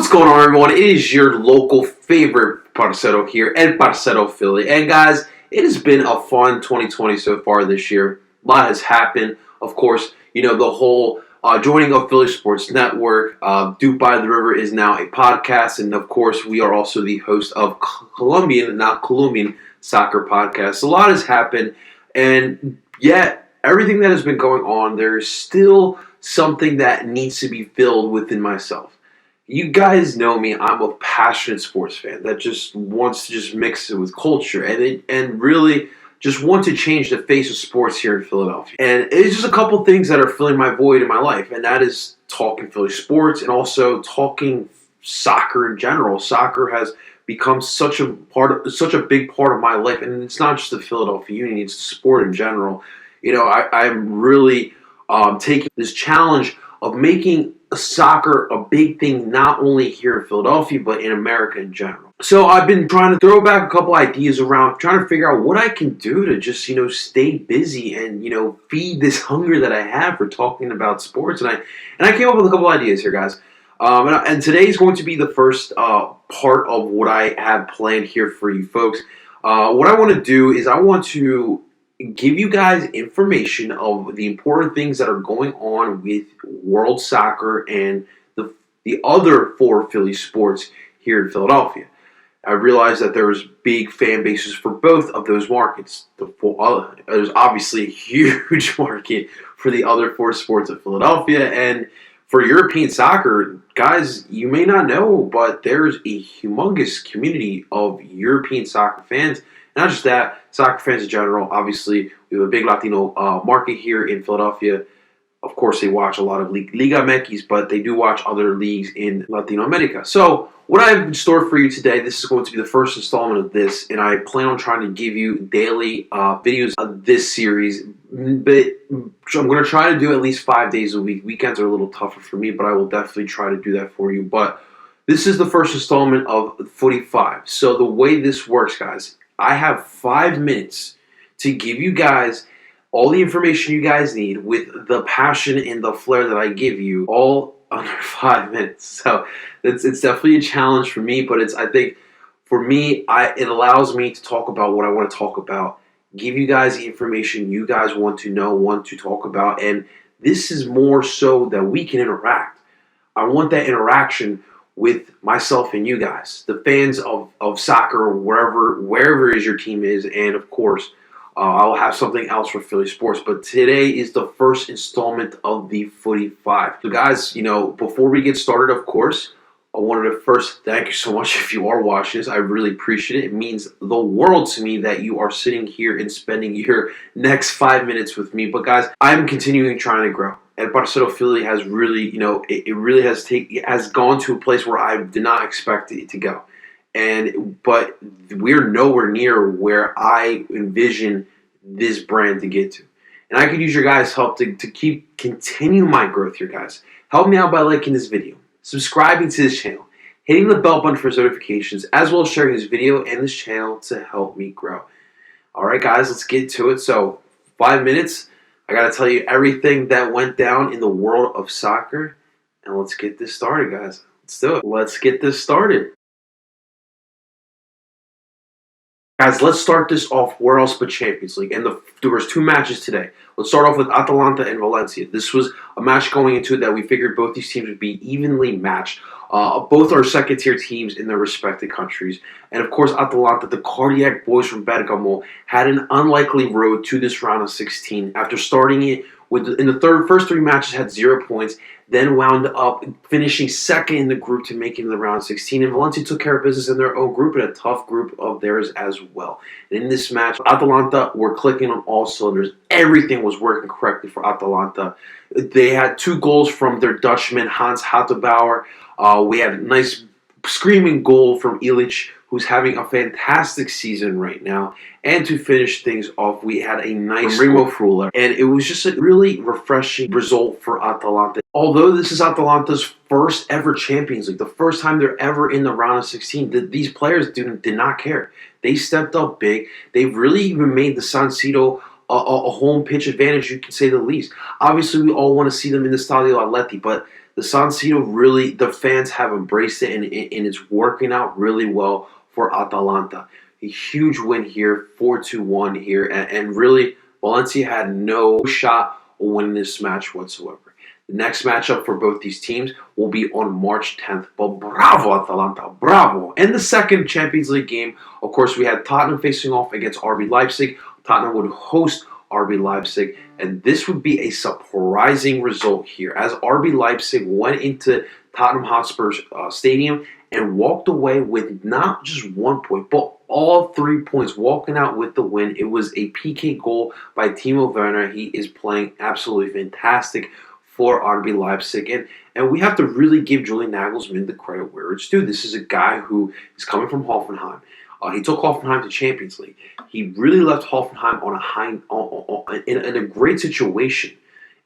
What's going on, everyone? It is your local favorite Parcero here, and Parcero Philly. And guys, it has been a fun 2020 so far this year. A lot has happened. Of course, the whole joining of Philly Sports Network. Duke by the River is now a podcast, and of course, we are also the host of Colombian Soccer Podcast. A lot has happened, and yet everything that has been going on, there is still something that needs to be filled within myself. You guys know me. I'm a passionate sports fan that just wants to just mix it with culture and really just want to change the face of sports here in Philadelphia. And it's just a couple things that are filling my void in my life, and that is talking Philly sports and also talking soccer in general. Soccer has become such a big part of my life, and it's not just the Philadelphia Union; it's the sport in general. I'm really taking this challenge of making soccer a big thing, not only here in Philadelphia, but in America in general. So I've been trying to throw back a couple ideas around, trying to figure out what I can do to just, stay busy and, feed this hunger that I have for talking about sports. And I came up with a couple ideas here, guys. And today is going to be the first part of what I have planned here for you folks. What I want to do is I want to give you guys information of the important things that are going on with world soccer and the other four Philly sports here in Philadelphia. I realize that there's big fan bases for both of those markets. There's obviously a huge market for the other four sports of Philadelphia, and for European soccer, guys, you may not know, but there's a humongous community of European soccer fans. Not just that, soccer fans in general. Obviously, we have a big Latino market here in Philadelphia. Of course, they watch a lot of Liga MX, but they do watch other leagues in Latino America. So, what I have in store for you today, this is going to be the first installment of this, and I plan on trying to give you daily videos of this series. But I'm going to try to do at least 5 days a week. Weekends are a little tougher for me, but I will definitely try to do that for you. But this is the first installment of Footy Five. So, the way this works, guys, I have 5 minutes to give you guys all the information you guys need with the passion and the flair that I give you, all under 5 minutes. So it's definitely a challenge for me, but I think for me, it allows me to talk about what I want to talk about, give you guys the information you guys want to know, want to talk about, and this is more so that we can interact. I want that interaction with myself and you guys, the fans of soccer, wherever is your team is, and of course, I'll have something else for Philly sports. But today is the first installment of the Footy Five. So guys, before we get started, of course, I wanted to first thank you so much if you are watching this. I really appreciate it. It means the world to me that you are sitting here and spending your next 5 minutes with me. But guys, I'm continuing trying to grow. And Parcero Philly has really, it really has gone to a place where I did not expect it to go. But we're nowhere near where I envision this brand to get to. And I could use your guys' help to continue my growth here, guys. Help me out by liking this video, subscribing to this channel, hitting the bell button for notifications, as well as sharing this video and this channel to help me grow. All right, guys, let's get to it. So, 5 minutes. I got to tell you everything that went down in the world of soccer. And let's get this started, guys. Let's do it. Let's get this started. Guys, let's start this off where else but Champions League. And there was 2 matches today. Let's start off with Atalanta and Valencia. This was a match going into it that we figured both these teams would be evenly matched. Both are second-tier teams in their respective countries. And, of course, Atalanta, the cardiac boys from Bergamo, had an unlikely road to this round of 16 after starting it in the first 3 matches had 0 points, then wound up finishing second in the group to make it to the round of 16. And Valencia took care of business in their own group and a tough group of theirs as well. And in this match, Atalanta were clicking on all cylinders. Everything was working correctly for Atalanta. They had 2 goals from their Dutchman, Hans Hattenbauer. We had a nice screaming goal from Illich, who's having a fantastic season right now. And to finish things off, we had a nice Remo Freuler. And it was just a really refreshing result for Atalanta. Although this is Atalanta's first ever Champions League, the first time they're ever in the round of 16, these players did not care. They stepped up big. They really even made the San Siro a home pitch advantage, you can say the least. Obviously, we all want to see them in the Stadio Atleti, but the San Siro really, the fans have embraced it, and it's working out really well for Atalanta. A huge win here, 4-1 here, and really, Valencia had no shot of winning this match whatsoever. The next matchup for both these teams will be on March 10th. But bravo, Atalanta, bravo. And the second Champions League game, of course, we had Tottenham facing off against RB Leipzig. Tottenham would host RB Leipzig, and this would be a surprising result here, as RB Leipzig went into Tottenham Hotspur's stadium and walked away with not just 1 point, but all 3 points, walking out with the win. It was a PK goal by Timo Werner. He is playing absolutely fantastic for RB Leipzig, and we have to really give Julian Nagelsmann the credit where it's due. This is a guy who is coming from Hoffenheim. He took Hoffenheim to Champions League. He really left Hoffenheim in a great situation.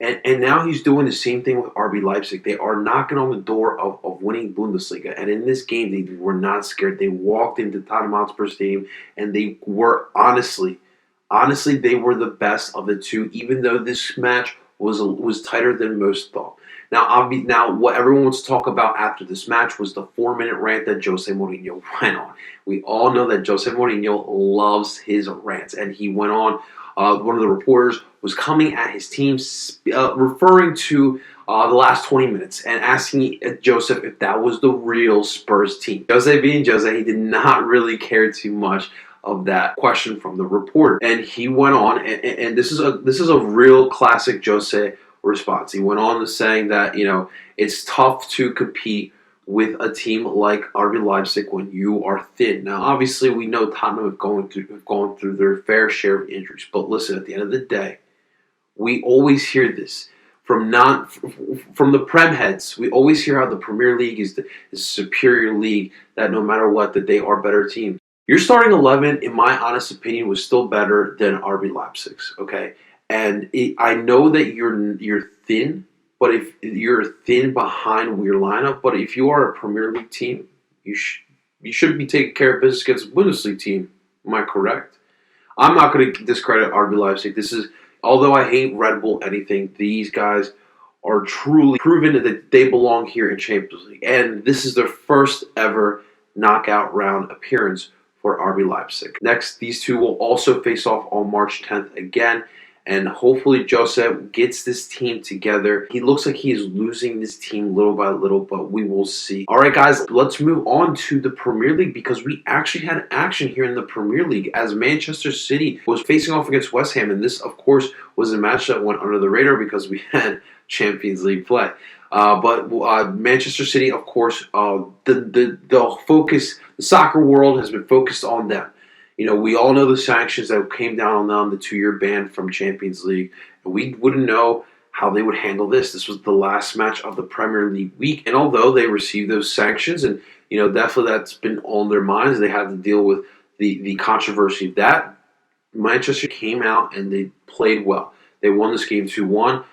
And now he's doing the same thing with RB Leipzig. They are knocking on the door of winning Bundesliga. And in this game, they were not scared. They walked into Tottenham Hotspur Stadium, and they were honestly, they were the best of the two, even though this match was tighter than most thought. Now, what everyone wants to talk about after this match was the 4-minute rant that Jose Mourinho went on. We all know that Jose Mourinho loves his rants, and he went on. One of the reporters was coming at his team, referring to the last 20 minutes and asking Joseph if that was the real Spurs team. Jose being Jose, he did not really care too much of that question from the reporter, and he went on, and this is a real classic Jose response. He went on to saying that it's tough to compete with a team like RB Leipzig when you are thin. Now, obviously, we know Tottenham have gone through their fair share of injuries, but listen, at the end of the day, we always hear this from the Prem heads. We always hear how the Premier League is a superior league, that no matter what, that they are better teams. Your starting 11, in my honest opinion, was still better than RB Leipzig's, okay? And I know that you're thin, but if you're thin behind your lineup, but if you are a Premier League team, you should be taking care of business against a Bundesliga team. Am I correct? I'm not going to discredit RB Leipzig. Although I hate Red Bull anything, these guys are truly proven that they belong here in Champions League. And this is their first ever knockout round appearance for RB Leipzig. Next, these two will also face off on March 10th again. And hopefully Josep gets this team together. He looks like he is losing this team little by little, but we will see. All right, guys, let's move on to the Premier League, because we actually had action here in the Premier League as Manchester City was facing off against West Ham. And this, of course, was a match that went under the radar because we had Champions League play. But Manchester City, of course, the focus, the soccer world has been focused on them. We all know the sanctions that came down on them, the 2-year ban from Champions League, and we wouldn't know how they would handle this. This was the last match of the Premier League week, and although they received those sanctions, and definitely that's been on their minds, they had to deal with the controversy of that. Manchester came out and they played well. They won this game 2-1.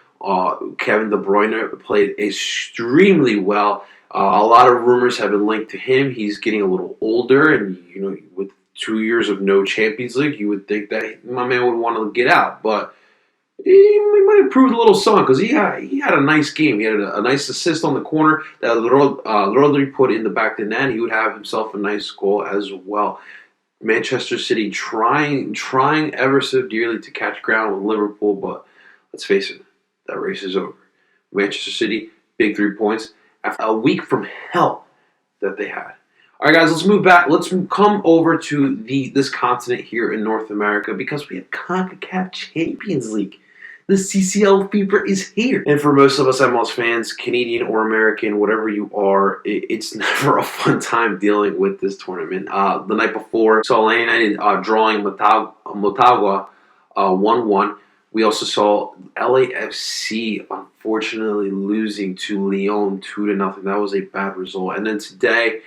Kevin De Bruyne played extremely well. A lot of rumors have been linked to him. He's getting a little older, and with 2 years of no Champions League, you would think that my man would want to get out, but he might have proved a little something, because he had a nice game. He had a nice assist on the corner that Rodri put in the back of the net. He would have himself a nice goal as well. Manchester City trying ever so dearly to catch ground with Liverpool, but let's face it, that race is over. Manchester City, big 3 points after a week from hell that they had. All right, guys, let's move back. Let's come over to this continent here in North America, because we have CONCACAF Champions League. The CCL fever is here. And for most of us MLS fans, Canadian or American, whatever you are, it's never a fun time dealing with this tournament. The night before, saw Atlanta United drawing Motagua 1-1. We also saw LAFC unfortunately losing to Lyon 2-0. That was a bad result. And then today,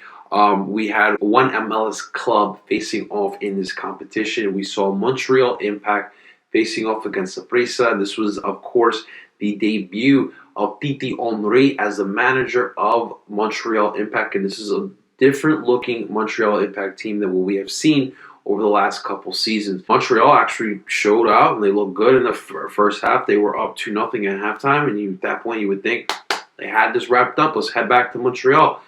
we had one MLS club facing off in this competition. We saw Montreal Impact facing off against Saprissa. This was, of course, the debut of Titi Henry as the manager of Montreal Impact. And this is a different-looking Montreal Impact team than what we have seen over the last couple seasons. Montreal actually showed out, and they looked good in the first half. They were up 2-0 at halftime, and at that point you would think They had this wrapped up. Let's head back to Montreal.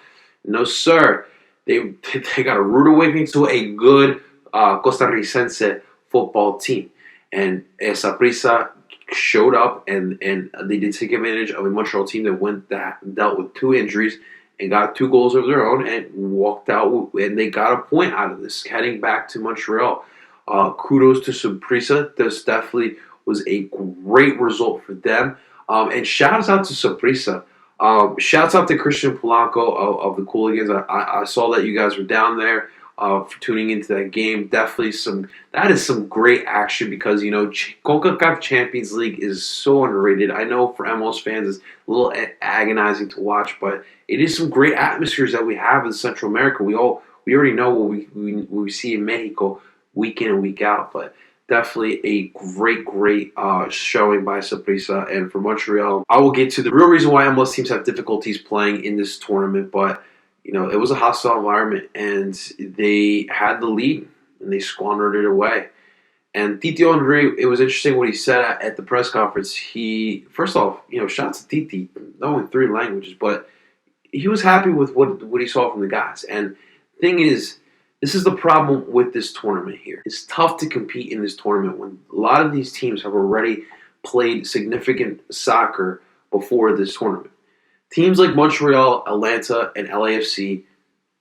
No, sir. They got a rude awakening to a good Costarricense football team. And Saprissa showed up, and they did take advantage of a Montreal team that dealt with 2 injuries and got 2 goals of their own and walked out, and they got a point out of this, heading back to Montreal. Kudos to Saprissa. This definitely was a great result for them. And shouts out to Saprissa. Shouts out to Christian Polanco of the Cooligans. I saw that you guys were down there for tuning into that game. Definitely that is some great action because, CONCACAF Champions League is so underrated. I know for MLS fans it's a little agonizing to watch, but it is some great atmospheres that we have in Central America. We already know what we see in Mexico week in and week out, but definitely a great showing by Saprissa. And for Montreal, I will get to the real reason why MLS teams have difficulties playing in this tournament, but it was a hostile environment, and they had the lead, and they squandered it away. And Titi Henry, it was interesting what he said at the press conference. First off, shots to Titi, knowing 3 languages, but he was happy with what he saw from the guys. And the thing is, this is the problem with this tournament here. It's tough to compete in this tournament when a lot of these teams have already played significant soccer before this tournament. Teams like Montreal, Atlanta, and LAFC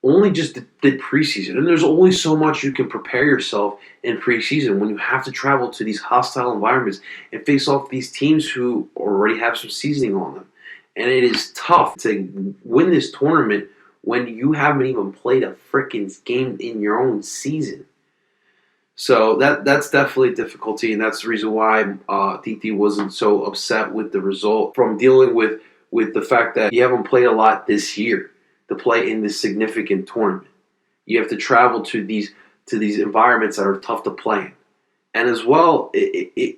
only just did preseason. And there's only so much you can prepare yourself in preseason when you have to travel to these hostile environments and face off these teams who already have some seasoning on them. And it is tough to win this tournament when you haven't even played a freaking game in your own season. So that's definitely a difficulty, and that's the reason why Titi wasn't so upset with the result from dealing with the fact that you haven't played a lot this year to play in this significant tournament. You have to travel to these environments that are tough to play in. And as well, they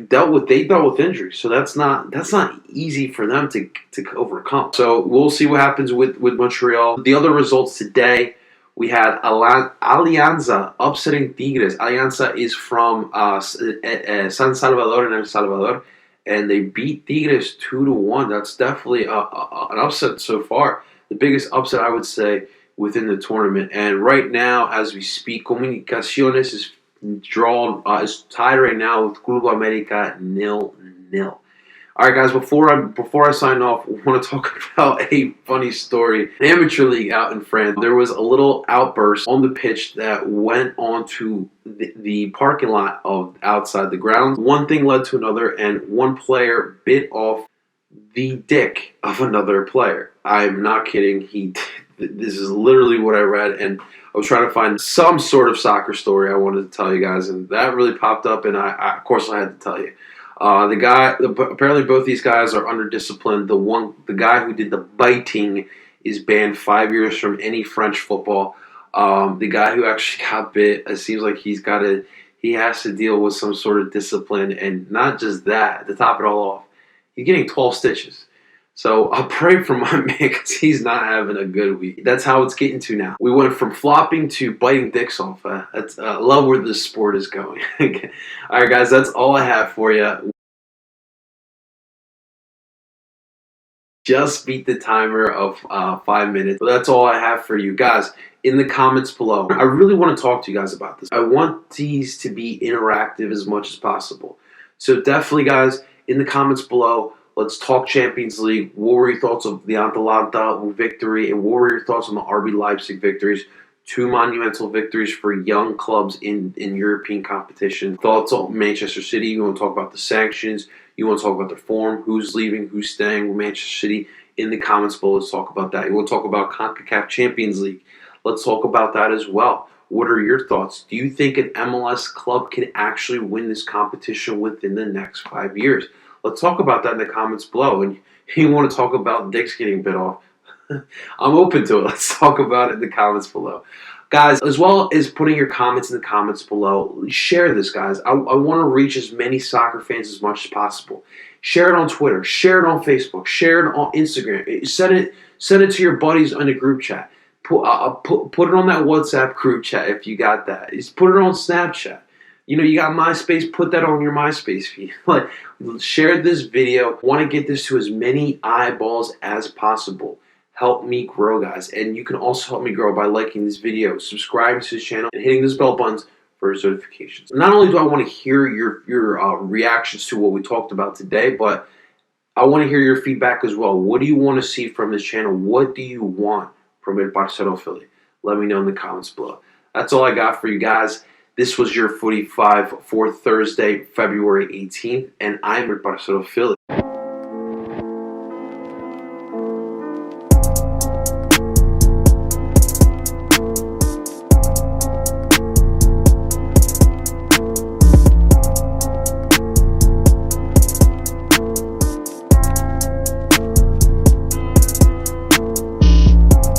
dealt with injuries, so that's not easy for them to overcome. So we'll see what happens with Montreal. The other results today, we had Alianza upsetting Tigres. Alianza is from San Salvador in El Salvador, and they beat Tigres 2-1. That's definitely an upset so far. The biggest upset, I would say, within the tournament. And right now, as we speak, Comunicaciones is tied right now with Club America 0-0. All right, guys. Before I sign off, I want to talk about a funny story. Amateur league out in France. There was a little outburst on the pitch that went onto the parking lot of outside the ground. One thing led to another, and one player bit off the dick of another player. I'm not kidding. This is literally what I read, and I was trying to find some sort of soccer story I wanted to tell you guys, and that really popped up, and I of course I had to tell you. Apparently both these guys are under discipline. The guy who did the biting is banned 5 years from any French football. The guy who actually got bit, it seems like he has to deal with some sort of discipline, and not just that. To top it all off, he's getting 12 stitches. So I'll pray for my man because he's not having a good week. That's how it's getting to now. We went from flopping to biting dicks off. I love where this sport is going. All right, guys, that's all I have for you. Just beat the timer of 5 minutes. So that's all I have for you guys. In the comments below, I really want to talk to you guys about this. I want these to be interactive as much as possible. So definitely, guys, in the comments below, let's talk Champions League. What were your thoughts of the Atalanta victory, and what were your thoughts on the RB Leipzig victories? 2 monumental victories for young clubs in European competition. Thoughts on Manchester City? You want to talk about the sanctions? You want to talk about the form? Who's leaving? Who's staying with Manchester City? In the comments below, let's talk about that. You want to talk about CONCACAF Champions League? Let's talk about that as well. What are your thoughts? Do you think an MLS club can actually win this competition within the next 5 years? Let's talk about that in the comments below. And you want to talk about dicks getting bit off? I'm open to it. Let's talk about it in the comments below. Guys, as well as putting your comments in the comments below, share this, guys. I want to reach as many soccer fans as much as possible. Share it on Twitter. Share it on Facebook. Share it on Instagram. Send it to your buddies in a group chat. Put it on that WhatsApp group chat if you got that. Just put it on Snapchat. You got MySpace, put that on your MySpace feed. Like, share this video. Want to get this to as many eyeballs as possible. Help me grow, guys. And you can also help me grow by liking this video, subscribing to this channel, and hitting those bell buttons for notifications. Not only do I want to hear your reactions to what we talked about today, but I want to hear your feedback as well. What do you want to see from this channel? What do you want from El Parcero Philly? Let me know in the comments below. That's all I got for you guys. This was your Footy 5 for Thursday, February 18th, and I'm El Parcero Philly.